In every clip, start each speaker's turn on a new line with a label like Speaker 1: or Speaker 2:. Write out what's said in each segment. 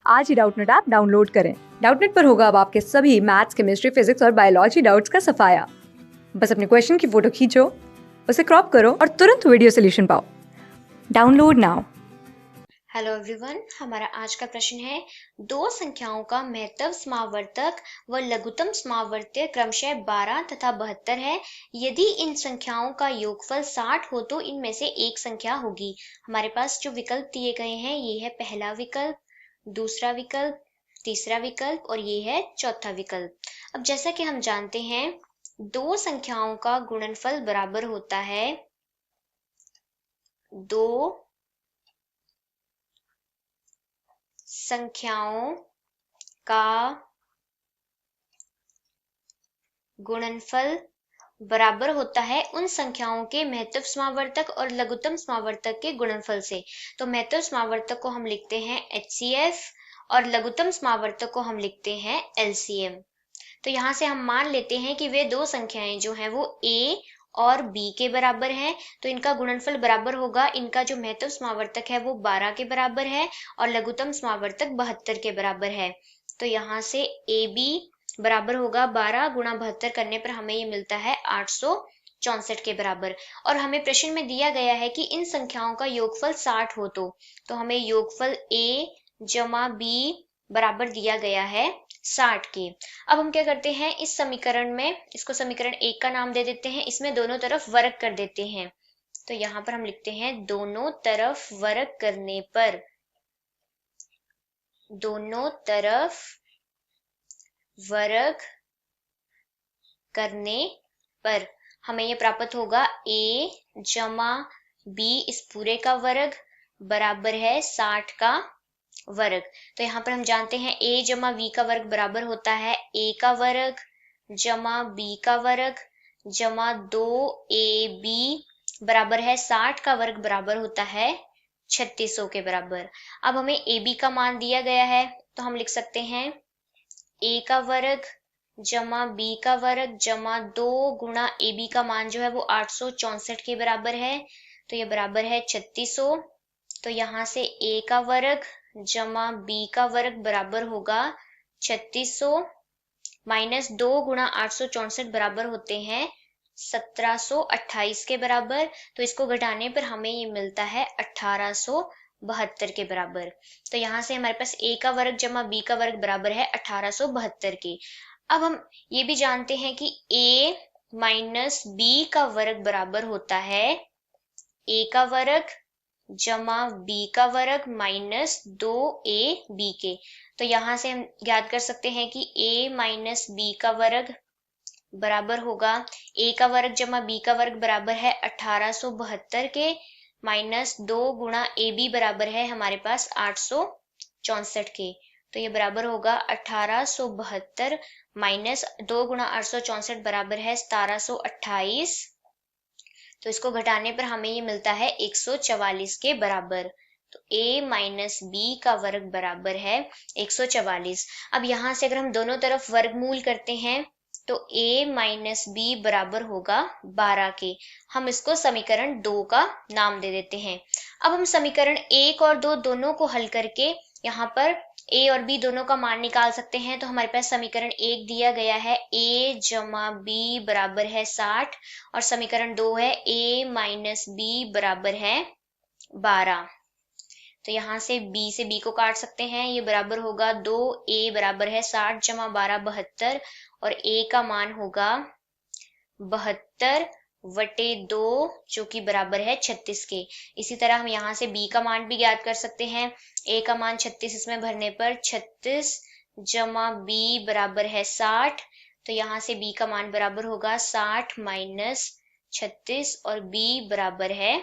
Speaker 1: आज ही Doubtnut app download करें। Doubtnut पर होगा अब आपके सभी मैथ्स, केमिस्ट्री, फिजिक्स और बायोलॉजी डाउट्स का सफाया। बस अपने क्वेश्चन की फोटो खींचो, उसे क्रॉप करो और तुरंत वीडियो सोल्यूशन पाओ। Download now.
Speaker 2: हेलो एवरीवन, हमारा आज का प्रश्न है दो संख्याओं का महत्तम समावर्तक व लघुत्तम समावर्तक क्रमशः 12 तथा 72 है। यदि इन संख्याओं का योगफल 60 हो तो इनमें से एक संख्या होगी। हमारे पास जो विकल्प दिए गए हैं ये है पहला विकल्प, दूसरा विकल्प, तीसरा विकल्प और ये है चौथा विकल्प। अब जैसा कि हम जानते हैं दो संख्याओं का गुणनफल बराबर होता है दो संख्याओं का गुणनफल बराबर होता है उन संख्याओं के महत्तम समावर्तक और लघुत्तम समावर्तक के गुणनफल से। तो महत्तम समावर्तक को हम लिखते हैं HCF और लघुत्तम समावर्तक को हम लिखते हैं LCM। तो यहाँ से हम मान लेते हैं कि वे दो संख्याएं जो हैं वो A और B के बराबर हैं, तो इनका गुणनफल बराबर होगा। इनका जो महत्तम समावर्तक है वो 12 के बराबर है और लघुत्तम समावर्तक 72 के बराबर है। तो यहाँ से AB बराबर होगा 12 गुणा 72 करने पर हमें ये मिलता है 864 के बराबर। और हमें प्रश्न में दिया गया है कि इन संख्याओं का योगफल 60 हो तो हमें योगफल A जमा B बराबर दिया गया है 60 के। अब हम क्या करते हैं, इस समीकरण में इसको समीकरण 1 का नाम दे देते हैं, इसमें दोनों तरफ वर्ग कर देते हैं। तो यहाँ पर हम लिखते हैं दोनों तरफ वर्ग करने पर, दोनों तरफ वर्ग करने पर हमें ये प्राप्त होगा A जमा B इस पूरे का वर्ग बराबर है 60 का वर्ग। तो यहाँ पर हम जानते हैं A जमा V का वर्ग बराबर होता है A का वर्ग जमा B का वर्ग जमा 2AB बराबर है 60 का वर्ग बराबर होता है 3600 के बराबर। अब हमें AB का मान दिया गया है तो हम लिख सकते हैं A का वर्ग जमा B का वर्ग जमा 2 गुणा AB का मान जो है वो 864 के बराबर है, तो ये बराबर है 3600। तो यहाँ से A का वर्ग जमा B का वर्ग बराबर होगा 3600 माइनस 2 गुणा 864 बराबर होते हैं 1728 के बराबर। तो इसको घटाने पर हमें ये मिलता है 1872 के बराबर। तो यहाँ से हमारे पास A का वर्ग जमा B का वर्ग बराबर है 1872 के। अब हम ये भी जानते हैं कि A माइनस B का वर्ग बराबर होता है A का वर्ग जमा B का वर्ग माइनस 2AB के। तो यहाँ से हम याद कर सकते हैं कि A माइनस B का वर्ग बराबर होगा A का वर्ग जमा B का वर्ग बराबर है 1872 के माइनस 2 गुणा AB बराबर है हमारे पास 864 के। तो ये बराबर होगा 1872 माइनस 2 गुणा 864 बराबर है 1728। तो इसको घटाने पर हमें ये मिलता है 144 के बराबर। तो A माइनस B का वर्ग बराबर है 144। अब यहाँ से अगर हम दोनों तरफ वर्गमूल करते हैं तो A माइनस B बराबर होगा 12 के। हम इसको समीकरण 2 का नाम दे देते हैं। अब हम समीकरण 1 और 2 दोनों को हल करके यहाँ पर A और B दोनों का मान निकाल सकते हैं। तो हमारे पास समीकरण 1 दिया गया है A जमा B बराबर है 60 और समीकरण 2 है A माइनस B बराबर है 12। तो यहाँ से B से B को काट सकते हैं, ये बराबर होगा 2A बराबर है 60 जमा 12 72 और A का मान होगा 72 वटे 2 जो कि बराबर है 36 के। इसी तरह हम यहाँ से B का मान भी ज्ञात कर सकते हैं। A का मान 36 इसमें भरने पर 36 जमा B बराबर है 60। तो यहाँ से B का मान बराबर होगा 60 माइनस 36 और B बराबर है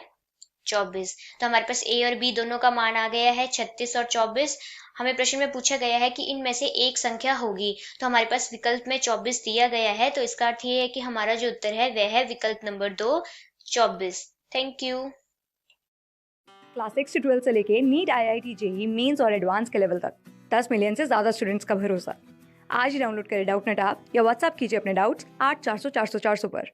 Speaker 2: 24। तो हमारे पास A और B दोनों का मान आ गया है 36 और 24। हमें प्रश्न में पूछा गया है कि इनमें से एक संख्या होगी, तो हमारे पास विकल्प में 24 दिया गया है। तो इसका अर्थ ये है कि हमारा जो उत्तर है वह है विकल्प नंबर 2 24। Thank you.
Speaker 1: क्लास 6 से 12 से लेके नीट, IIT, JEE मेंस और एडवांस के लेवल तक 10 मिलियन से ज्यादा स्टूडेंट्स का भरोसा। आज ही डाउनलोड करें डाउटनेट ऐप या व्हाट्सएप कीजिए अपने डाउट्स 8400 400 400 पर।